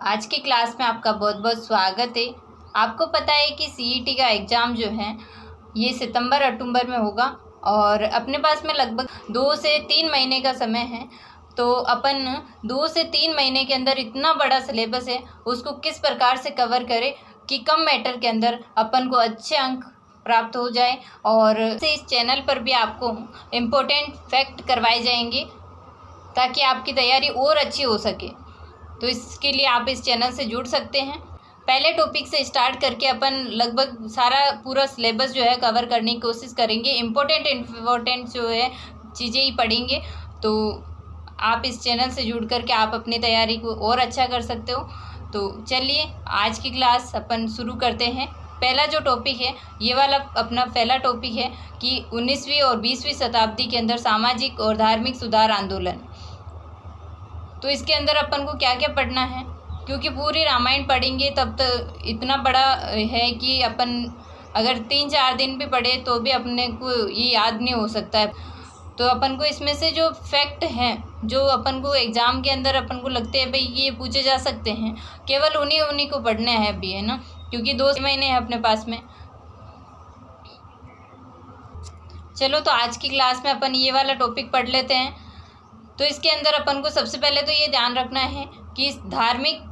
आज की क्लास में आपका बहुत बहुत स्वागत है। आपको पता है कि सीईटी का एग्ज़ाम जो है ये सितंबर अक्टूबर में होगा और अपने पास में लगभग 2 से 3 महीने का समय है। तो अपन 2 से 3 महीने के अंदर इतना बड़ा सिलेबस है, उसको किस प्रकार से कवर करें कि कम मैटर के अंदर अपन को अच्छे अंक प्राप्त हो जाए। और इस चैनल पर भी आपको इम्पोर्टेंट फैक्ट करवाए जाएंगे ताकि आपकी तैयारी और अच्छी हो सके। तो इसके लिए आप इस चैनल से जुड़ सकते हैं। पहले टॉपिक से स्टार्ट करके अपन लगभग सारा पूरा सिलेबस जो है कवर करने की कोशिश करेंगे। इम्पोर्टेंट जो है चीज़ें ही पढ़ेंगे। तो आप इस चैनल से जुड़ करके आप अपनी तैयारी को और अच्छा कर सकते हो। तो चलिए आज की क्लास अपन शुरू करते हैं। पहला जो टॉपिक है ये वाला अपना पहला टॉपिक है कि 19वीं और 20वीं शताब्दी के अंदर सामाजिक और धार्मिक सुधार आंदोलन। तो इसके अंदर अपन को क्या क्या पढ़ना है, क्योंकि पूरी रामायण पढ़ेंगे तब तो इतना बड़ा है कि अपन अगर 3-4 दिन भी पढ़े तो भी अपने को ये याद नहीं हो सकता है। तो अपन को इसमें से जो फैक्ट हैं जो अपन को एग्ज़ाम के अंदर अपन को लगते हैं भाई ये पूछे जा सकते हैं, केवल उन्हीं को पढ़ने हैं अभी, है ना, क्योंकि 2 महीने हैं अपने पास में। चलो तो आज की क्लास में अपन ये वाला टॉपिक पढ़ लेते हैं। तो इसके अंदर अपन को सबसे पहले तो ये ध्यान रखना है कि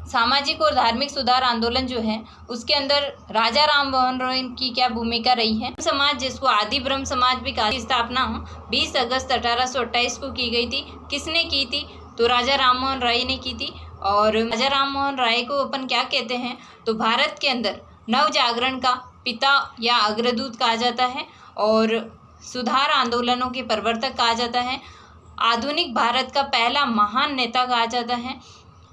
सामाजिक और धार्मिक सुधार आंदोलन जो है उसके अंदर राजा राम मोहन रॉय की क्या भूमिका रही है। समाज, जिसको आदि ब्रह्म समाज भी कहा, स्थापना 20 अगस्त 1828 को की गई थी। किसने की थी? तो राजा राम मोहन राय ने की थी। और राजा राम मोहन राय को अपन क्या कहते हैं? तो भारत के अंदर नव जागरण का पिता या अग्रदूत कहा जाता है और सुधार आंदोलनों के प्रवर्तक कहा जाता है। आधुनिक भारत का पहला महान नेता कहा जाता है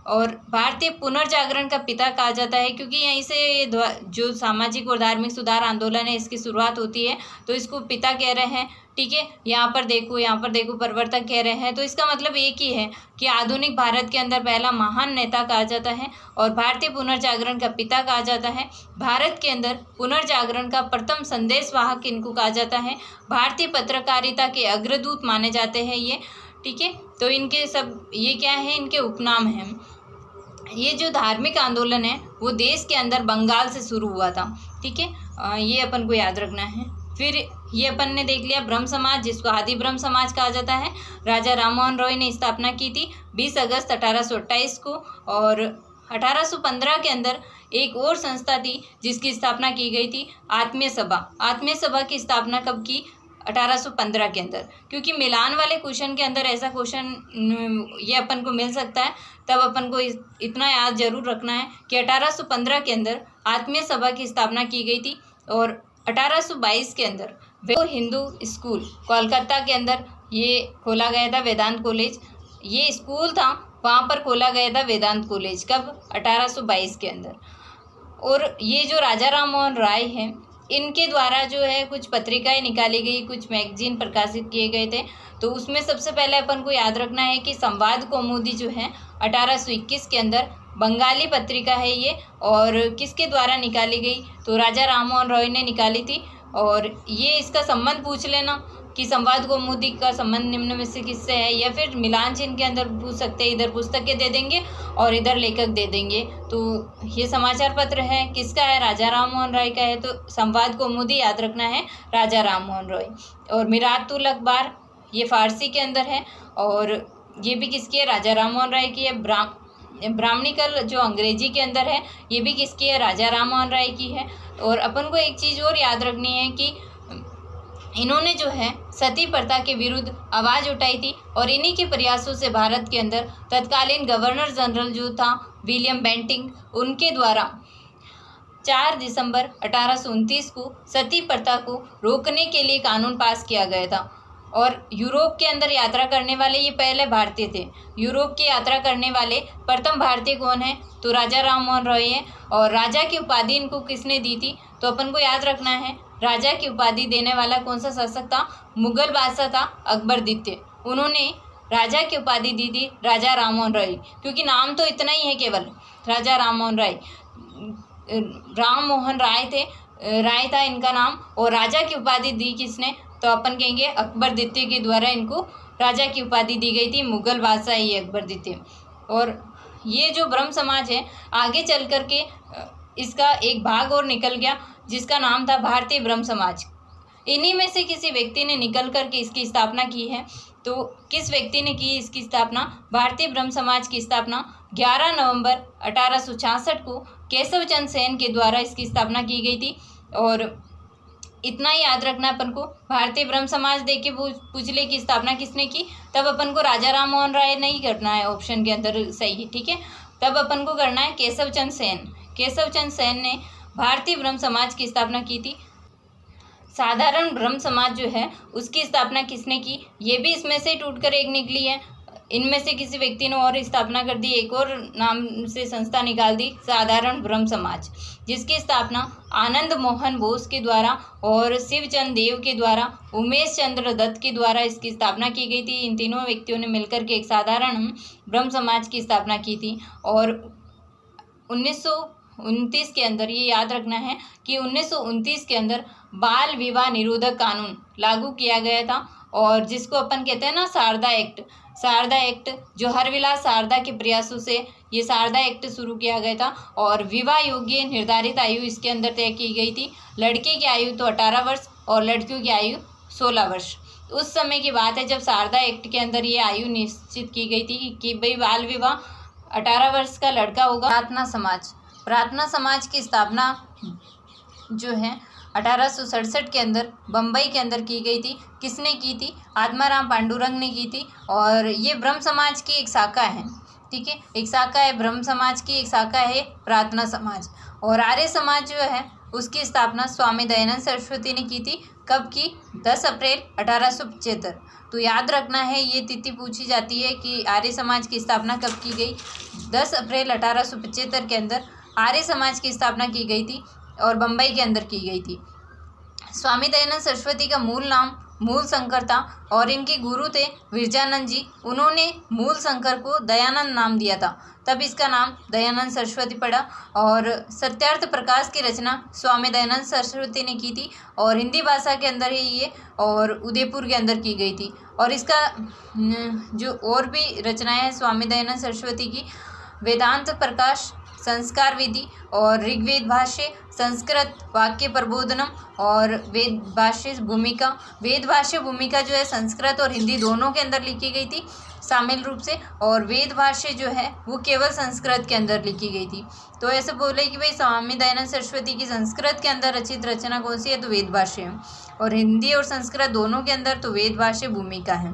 और भारतीय पुनर्जागरण का पिता कहा जाता है, क्योंकि यहीं से जो सामाजिक और धार्मिक सुधार आंदोलन है इसकी शुरुआत होती है। तो इसको पिता कह रहे हैं, ठीक है। यहाँ पर देखो प्रवर्तक कह रहे हैं। तो इसका मतलब एक ही है कि आधुनिक भारत के अंदर पहला महान नेता कहा जाता है और भारतीय पुनर्जागरण का पिता कहा जाता है। भारत के अंदर पुनर्जागरण का प्रथम संदेशवाहक इनको कहा जाता है। भारतीय पत्रकारिता के अग्रदूत माने जाते हैं ये, ठीक है। तो इनके सब ये क्या है? इनके उपनाम हैं। ये जो धार्मिक आंदोलन है वो देश के अंदर बंगाल से शुरू हुआ था, ठीक है। ये अपन को याद रखना है। फिर ये अपन ने देख लिया ब्रह्म समाज, जिसको आदि ब्रह्म समाज कहा जाता है। राजा राम मोहन रॉय ने स्थापना की थी 20 अगस्त 1828 को। और 1815 के अंदर एक और संस्था थी जिसकी स्थापना की गई थी, आत्मीय सभा की स्थापना कब की? 1815 के अंदर, क्योंकि मिलान वाले क्वेश्चन के अंदर ऐसा क्वेश्चन ये अपन को मिल सकता है। तब अपन को इतना याद जरूर रखना है कि 1815 के अंदर आत्मीय सभा की स्थापना की गई थी और 1822 के अंदर वो हिंदू स्कूल कोलकाता के अंदर ये खोला गया था, वेदांत कॉलेज। ये स्कूल था, वहाँ पर खोला गया था वेदांत कॉलेज। कब? 1822 के अंदर। और ये जो राजा राम मोहन राय हैं इनके द्वारा जो है कुछ पत्रिकाएं निकाली गई, कुछ मैगजीन प्रकाशित किए गए थे। तो उसमें सबसे पहले अपन को याद रखना है कि संवाद कौमुदी जो है 1821 के अंदर बंगाली पत्रिका है ये, और किसके द्वारा निकाली गई? तो राजा राम मोहन रॉय ने निकाली थी। और ये इसका संबंध पूछ लेना कि संवाद कौमुदी का संबंध निम्न में से किससे है, या फिर मिलान चिन्ह के अंदर पूछ सकते हैं। इधर पुस्तकें दे देंगे और इधर लेखक दे देंगे। तो ये समाचार पत्र है, किसका है? राजा राम मोहन राय का है। तो संवाद कौमुदी याद रखना है, राजा राम मोहन रॉय। और मिरातुल अखबार ये फारसी के अंदर है और ये भी किसकी है? राजा राम मोहन राय की है। ब्राह्मणिकल जो अंग्रेजी के अंदर है ये भी किसकी है? राजा राम मोहन राय की है। और अपन को एक चीज़ और याद रखनी है कि इन्होंने जो है सती प्रथा के विरुद्ध आवाज़ उठाई थी और इन्हीं के प्रयासों से भारत के अंदर तत्कालीन गवर्नर जनरल जो था विलियम बेंटिंग, उनके द्वारा 4 दिसंबर 1829 को सती प्रथा को रोकने के लिए कानून पास किया गया था। और यूरोप के अंदर यात्रा करने वाले ये पहले भारतीय थे। यूरोप की यात्रा करने वाले प्रथम भारतीय कौन है? तो राजा राम मोहन रॉय है। और राजा की उपाधि इनको किसने दी थी? तो अपन को याद रखना है, राजा की उपाधि देने वाला कौन सा शासक था? मुगल बादशाह था अकबर द्वितीय। उन्होंने राजा की उपाधि दी थी राजा राम मोहन रॉय, क्योंकि नाम तो इतना ही है केवल, राजा राम मोहन राय। राम मोहन राय थे, राय था इनका नाम। और राजा की उपाधि दी किसने? तो अपन कहेंगे अकबर द्वितीय के द्वारा इनको राजा की उपाधि दी गई थी। मुगल बादशाह ही अकबर द्वितीय। और ये जो ब्रह्म समाज है आगे चल कर के इसका एक भाग और निकल गया जिसका नाम था भारतीय ब्रह्म समाज। इन्हीं में से किसी व्यक्ति ने निकल कर के इसकी स्थापना की है। तो किस व्यक्ति ने की इसकी स्थापना? भारतीय ब्रह्म समाज की स्थापना 11 नवंबर 1866 को केशव चंद्र सेन के द्वारा इसकी स्थापना की गई थी। और इतना ही याद रखना अपन को, भारतीय ब्रह्म समाज देख के पूछ ले कि स्थापना किसने की, तब अपन को राजा राम मोहन राय नहीं करना है, ऑप्शन के अंदर सही, ठीक है। तब अपन को करना है केशव चंद्र सेन। केशव चंद्र सेन ने भारतीय ब्रह्म समाज की स्थापना की थी। साधारण ब्रह्म समाज जो है उसकी स्थापना किसने की, ये भी इसमें से टूटकर एक निकली है। इनमें से किसी व्यक्ति ने और स्थापना कर दी, एक और नाम से संस्था निकाल दी, साधारण ब्रह्म समाज, जिसकी स्थापना आनंद मोहन बोस के द्वारा और शिवचंद देव के द्वारा, उमेश चंद्र दत्त के द्वारा इसकी स्थापना की गई थी। इन तीनों व्यक्तियों ने मिलकर के एक साधारण ब्रह्म समाज की स्थापना की थी। और 1929 के अंदर, ये याद रखना है कि 1929 के अंदर बाल विवाह निरोधक कानून लागू किया गया था, और जिसको अपन कहते हैं ना शारदा एक्ट। शारदा एक्ट जो हरविलास शारदा के प्रयासों से ये शारदा एक्ट शुरू किया गया था। और विवाह योग्य निर्धारित आयु इसके अंदर तय की गई थी। लड़के की आयु तो 18 वर्ष और लड़कियों की आयु 16 वर्ष। उस समय की बात है जब शारदा एक्ट के अंदर ये आयु निश्चित की गई थी कि भाई बाल विवाह 18 वर्ष का लड़का होगा। प्रार्थना समाज, प्रार्थना समाज की स्थापना जो है 1867 के अंदर बम्बई के अंदर की गई थी। किसने की थी? आत्माराम पांडुरंग ने की थी। और ये ब्रह्म समाज की एक शाखा है, ठीक है, एक शाखा है ब्रह्म समाज की, एक शाखा है प्रार्थना समाज। और आर्य समाज जो है उसकी स्थापना स्वामी दयानंद सरस्वती ने की थी। कब की? 10 अप्रैल 1875। तो याद रखना है, ये तिथि पूछी जाती है कि आर्य समाज की स्थापना कब की गई। 10 अप्रैल 1875 के अंदर आर्य समाज की स्थापना की गई थी और बम्बई के अंदर की गई थी। स्वामी दयानंद सरस्वती का मूल नाम मूल शंकर था और इनके गुरु थे विरजानंद जी। उन्होंने मूल शंकर को दयानंद नाम दिया था, तब इसका नाम दयानंद सरस्वती पड़ा। और सत्यार्थ प्रकाश की रचना स्वामी दयानंद सरस्वती ने की थी और हिंदी भाषा के अंदर ही ये और उदयपुर के अंदर की गई थी। और इसका जो और भी रचनाएं हैं स्वामी दयानंद सरस्वती की, वेदांत प्रकाश, संस्कार विधि और ऋग्वेद भाष्य, संस्कृत वाक्य प्रबोधनम और वेद भाष्य भूमिका। वेद भाष्य भूमिका जो है संस्कृत और हिंदी दोनों के अंदर लिखी गई थी शामिल रूप से, और वेद भाष्य जो है वो केवल संस्कृत के अंदर लिखी गई थी। तो ऐसे बोले कि भाई स्वामी दयानंद सरस्वती की संस्कृत के अंदर रचित रचना कौन सी है, तो वेद भाष्य है, और हिंदी और संस्कृत दोनों के अंदर तो वेद भाष्य भूमिका है।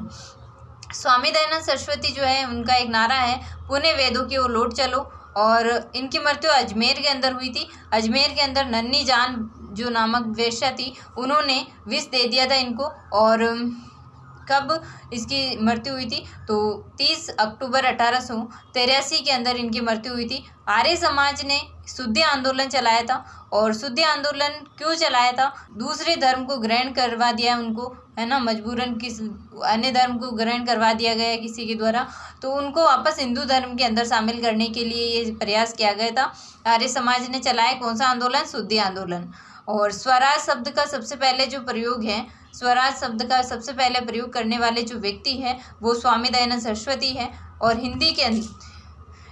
स्वामी दयानंद सरस्वती जो है उनका एक नारा है, पुणे वेदों की ओर लौट चलो। और इनकी मृत्यु अजमेर के अंदर हुई थी। अजमेर के अंदर नन्ही जान जो नामक वेश्या थी, उन्होंने विष दे दिया था इनको। और कब इसकी मृत्यु हुई थी, तो 30 अक्टूबर 1883 के अंदर इनकी मृत्यु हुई थी। आर्य समाज ने शुद्धि आंदोलन चलाया था, और शुद्धि आंदोलन क्यों चलाया था? दूसरे धर्म को ग्रहण करवा दिया उनको, है ना, मजबूरन किस अन्य धर्म को ग्रहण करवा दिया गया किसी के द्वारा, तो उनको वापस हिंदू धर्म के अंदर शामिल करने के लिए ये प्रयास किया गया था। आर्य समाज ने चलाया कौन सा आंदोलन? शुद्धि आंदोलन। और स्वराज शब्द का सबसे पहले जो प्रयोग है, स्वराज शब्द का सबसे पहले प्रयोग करने वाले जो व्यक्ति है वो स्वामी दयानंद सरस्वती है। और हिंदी के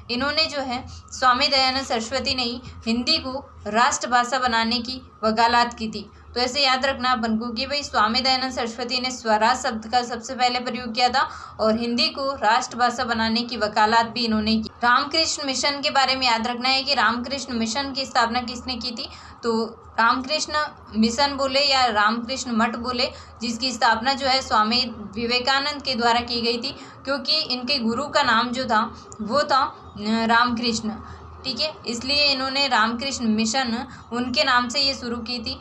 इन्होंने जो है स्वामी दयानंद सरस्वती ने ही हिंदी को राष्ट्रभाषा बनाने की वकालत की थी। तो ऐसे याद रखना अपन को कि भाई स्वामी दयानंद सरस्वती ने स्वराज शब्द का सबसे पहले प्रयोग किया था और हिंदी को राष्ट्रभाषा बनाने की वकालत भी इन्होंने की। रामकृष्ण मिशन के बारे में याद रखना है कि रामकृष्ण मिशन की स्थापना किसने की थी, तो रामकृष्ण मिशन बोले या रामकृष्ण मठ बोले, जिसकी स्थापना जो है स्वामी विवेकानंद के द्वारा की गई थी, क्योंकि इनके गुरु का नाम जो था वो था रामकृष्ण, ठीक है, इसलिए इन्होंने रामकृष्ण मिशन उनके नाम से ये शुरू की थी।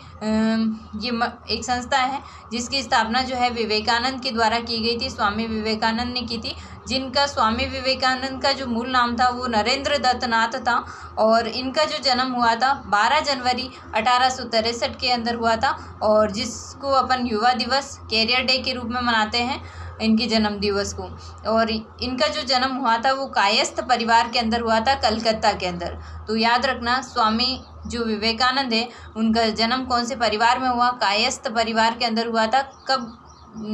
ये एक संस्था है जिसकी स्थापना जो है विवेकानंद के द्वारा की गई थी, स्वामी विवेकानंद ने की थी, जिनका स्वामी विवेकानंद का जो मूल नाम था वो नरेंद्र दत्त नाथ था। और इनका जो जन्म हुआ था 12 जनवरी 1863 के अंदर हुआ था, और जिसको अपन युवा दिवस कैरियर डे के रूप में मनाते हैं इनके जन्म दिवस को। और इनका जो जन्म हुआ था वो कायस्थ परिवार के अंदर हुआ था, कलकत्ता के अंदर। तो याद रखना स्वामी जो विवेकानंद है उनका जन्म कौन से परिवार में हुआ? कायस्थ परिवार के अंदर हुआ था। कब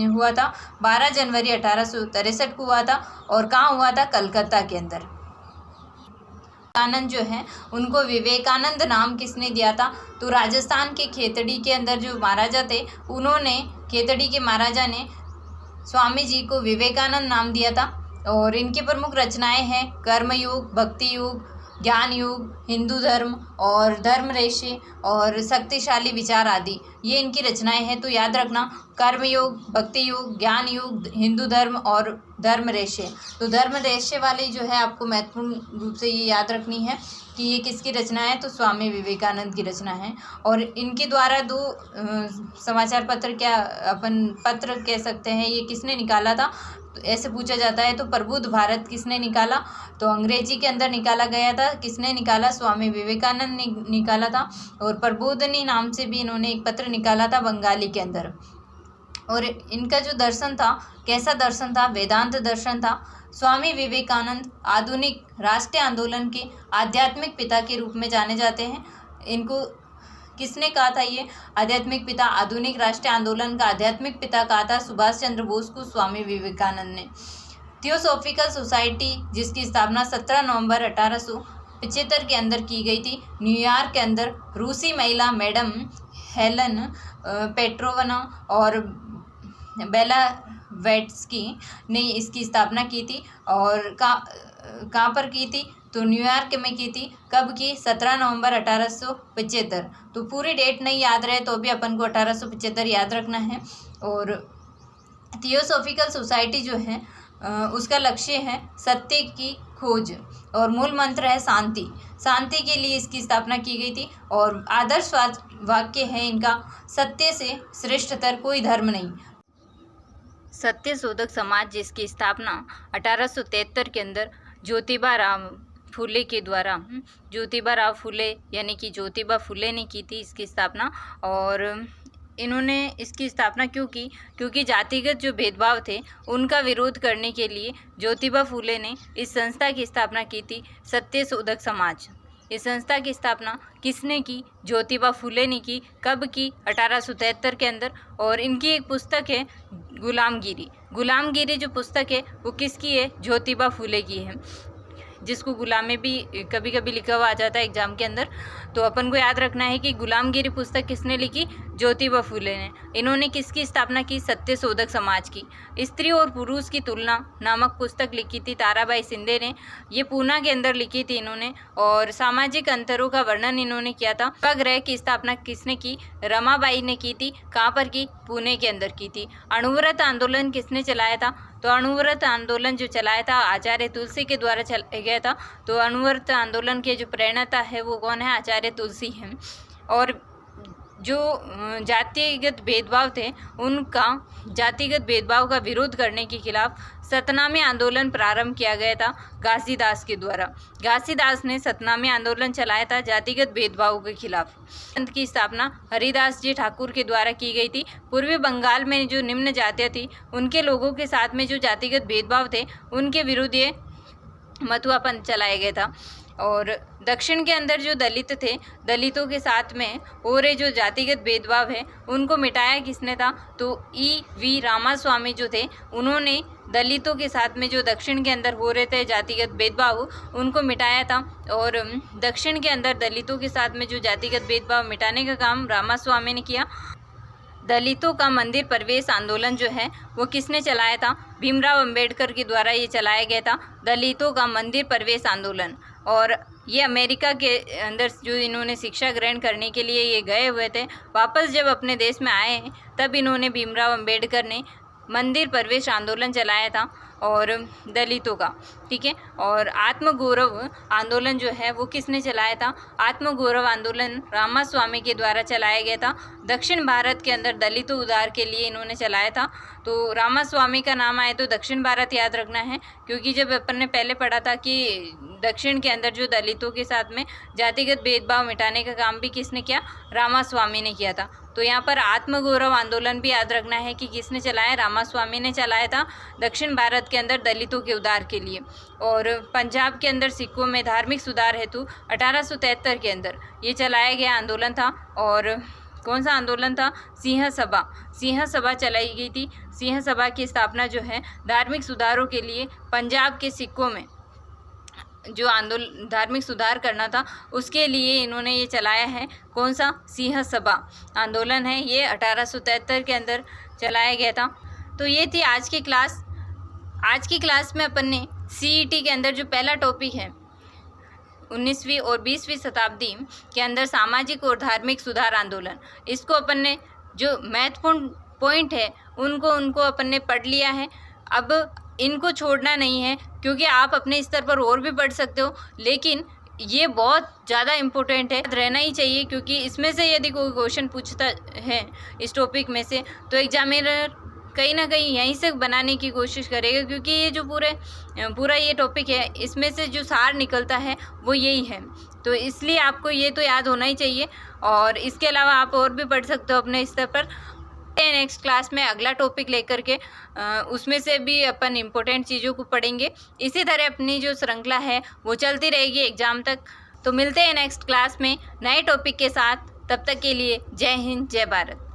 हुआ था? 12 जनवरी 1863 को हुआ था। और कहाँ हुआ था? कलकत्ता के अंदर। विवेकानंद जो है उनको विवेकानंद नाम किसने दिया था? तो राजस्थान के खेतड़ी के अंदर जो महाराजा थे, उन्होंने, खेतड़ी के महाराजा ने स्वामी जी को विवेकानंद नाम दिया था। और इनकी प्रमुख रचनाएं हैं कर्मयोग, भक्ति योग, ज्ञान युग, हिंदू धर्म और धर्म रेशे और शक्तिशाली विचार आदि, ये इनकी रचनाएं हैं। तो याद रखना, कर्मयोग, भक्ति योग, ज्ञान युग, हिंदू धर्म और धर्म रेशे। तो धर्म रेशे वाली जो है आपको महत्वपूर्ण रूप से ये याद रखनी है कि ये किसकी रचना है? तो स्वामी विवेकानंद की रचना है। और इनके द्वारा दो समाचार पत्र, क्या अपन पत्र कह सकते हैं, ये किसने निकाला था? तो ऐसे पूछा जाता है। तो प्रबुद्ध भारत किसने निकाला? तो अंग्रेजी के अंदर निकाला गया था। किसने निकाला? स्वामी विवेकानंद ने निकाला था। और प्रबोधिनी नाम से भी इन्होंने एक पत्र निकाला था बंगाली के अंदर। और इनका जो दर्शन था, कैसा दर्शन था? वेदांत दर्शन था। स्वामी विवेकानंद आधुनिक राष्ट्रीय आंदोलन के आध्यात्मिक पिता के रूप में जाने जाते हैं। इनको किसने कहा था? ये आध्यात्मिक पिता, आधुनिक राष्ट्रीय आंदोलन का आध्यात्मिक पिता कहा था सुभाष चंद्र बोस को स्वामी विवेकानंद ने। थियोसॉफिकल सोसाइटी, जिसकी स्थापना 17 नवंबर 1875 के अंदर की गई थी, न्यूयॉर्क के अंदर रूसी महिला मैडम हेलन पेट्रोवना और बेला वेट्सकी ने इसकी स्थापना की थी। और कहाँ पर की थी? तो न्यूयॉर्क में की थी। कब की? 17 नवंबर 1875। तो पूरी डेट नहीं याद रहे तो भी अपन को 1875 याद रखना है। और थियोसॉफिकल सोसाइटी जो है उसका लक्ष्य है सत्य की खोज और मूल मंत्र है शांति। शांति के लिए इसकी स्थापना की गई थी। और आदर्श वाक्य है इनका, सत्य से श्रेष्ठतर कोई धर्म नहीं। सत्य शोधक समाज, जिसकी स्थापना 1873 के अंदर ज्योतिबा राव फुले के द्वारा, ज्योतिबा राव फुले यानी कि ज्योतिबा फुले ने की थी इसकी स्थापना। और इन्होंने इसकी स्थापना क्यों की? क्योंकि जातिगत जो भेदभाव थे उनका विरोध करने के लिए ज्योतिबा फुले ने इस संस्था की स्थापना की थी, सत्य शोधक समाज। इस संस्था की स्थापना किसने की? ज्योतिबा फुले ने की। कब की? 1873 के अंदर। और इनकी एक पुस्तक है गुलामगिरी। गुलामगिरी जो पुस्तक है वो किसकी है? ज्योतिबा फुले की है, जिसको गुलामी भी कभी कभी लिखा हुआ आ जाता है एग्जाम के अंदर। तो अपन को याद रखना है कि गुलामगिरी पुस्तक किसने लिखी? ज्योतिबा फुले ने। इन्होंने किसकी स्थापना की? सत्य शोधक समाज की। स्त्री और पुरुष की तुलना नामक पुस्तक लिखी थी ताराबाई शिंदे ने। ये पूना के अंदर लिखी थी इन्होंने। और सामाजिक अंतरों का वर्णन इन्होंने किया था। उपग्रह की स्थापना किसने की? रमाबाई ने की थी। कहाँ पर की? पुणे के अंदर की थी। अणुव्रत आंदोलन किसने चलाया था? तो अणुव्रत आंदोलन जो चलाया था आचार्य तुलसी के द्वारा चलाया गया था। तो अणुव्रत आंदोलन के जो प्रेरणाता है वो कौन है? आचार्य तुलसी हैं। और जो जातिगत भेदभाव थे उनका, जातिगत भेदभाव का विरोध करने के खिलाफ सतनामी आंदोलन प्रारंभ किया गया था घासीदास के द्वारा। घासीदास ने सतनामी आंदोलन चलाया था जातिगत भेदभाव के खिलाफ। संघ की स्थापना हरिदास जी ठाकुर के द्वारा की गई थी। पूर्वी बंगाल में जो निम्न जातियाँ थी उनके लोगों के साथ में जो जातिगत भेदभाव थे उनके विरुद्ध ये मतुआ पंथ चलाया गया था। और दक्षिण के अंदर जो दलित थे, दलितों के साथ में हो रहे जो जातिगत भेदभाव है उनको मिटाया किसने था? तो E.V. रामास्वामी जो थे उन्होंने दलितों के साथ में जो दक्षिण के अंदर हो रहे थे जातिगत भेदभाव उनको मिटाया था। और दक्षिण के अंदर दलितों के साथ में जो जातिगत भेदभाव मिटाने का काम रामास्वामी ने किया। दलितों का मंदिर प्रवेश आंदोलन जो है वो किसने चलाया था? भीमराव अंबेडकर के द्वारा ये चलाया गया था, दलितों का मंदिर प्रवेश आंदोलन। और ये अमेरिका के अंदर जो इन्होंने शिक्षा ग्रहण करने के लिए ये गए हुए थे, वापस जब अपने देश में आए हैं तब इन्होंने भीमराव अंबेडकर ने मंदिर प्रवेश आंदोलन चलाया था और दलितों का, ठीक है। और आत्मगौरव आंदोलन जो है वो किसने चलाया था? आत्मगौरव आंदोलन रामास्वामी के द्वारा चलाया गया था। दक्षिण भारत के अंदर दलितों उद्धार के लिए इन्होंने चलाया था। तो रामास्वामी का नाम आए तो दक्षिण भारत याद रखना है, क्योंकि जब अपन ने पहले पढ़ा था कि दक्षिण के अंदर जो दलितों के साथ में जातिगत भेदभाव मिटाने का काम भी किसने किया? रामास्वामी ने किया था। तो यहाँ पर आत्मगौरव आंदोलन भी याद रखना है कि किसने चलाया? रामास्वामी ने चलाया था दक्षिण भारत के अंदर दलितों के उद्धार के लिए। और पंजाब के अंदर सिखों में धार्मिक सुधार हेतु 1873 के अंदर ये चलाया गया आंदोलन था। और कौन सा आंदोलन था? सिंह सभा। सिंह सभा चलाई गई थी। सिंह सभा की स्थापना जो है धार्मिक सुधारों के लिए पंजाब के सिखों में जो आंदोलन धार्मिक सुधार करना था उसके लिए इन्होंने ये चलाया है। कौन सा? सिंह सभा आंदोलन है, ये 1873 के अंदर चलाया गया था। तो ये थी आज की क्लास। आज की क्लास में अपन ने CET के अंदर जो पहला टॉपिक है 19वीं और 20वीं शताब्दी के अंदर सामाजिक और धार्मिक सुधार आंदोलन, इसको अपन ने जो महत्वपूर्ण पॉइंट है उनको अपन ने पढ़ लिया है। अब इनको छोड़ना नहीं है, क्योंकि आप अपने स्तर पर और भी पढ़ सकते हो, लेकिन ये बहुत ज़्यादा इम्पोर्टेंट है, रहना ही चाहिए, क्योंकि इसमें से यदि कोई क्वेश्चन पूछता है इस टॉपिक में से तो एग्जामिनर कहीं ना कहीं यहीं से बनाने की कोशिश करेगा, क्योंकि ये जो पूरा ये टॉपिक है इसमें से जो सार निकलता है वो यही है। तो इसलिए आपको ये तो याद होना ही चाहिए, और इसके अलावा आप और भी पढ़ सकते हो अपने स्तर पर। नेक्स्ट क्लास में अगला टॉपिक लेकर के उसमें से भी अपन इम्पोर्टेंट चीज़ों को पढ़ेंगे। इसी तरह अपनी जो श्रृंखला है वो चलती रहेगी एग्ज़ाम तक। तो मिलते हैं नेक्स्ट क्लास में नए टॉपिक के साथ। तब तक के लिए जय हिंद, जय भारत।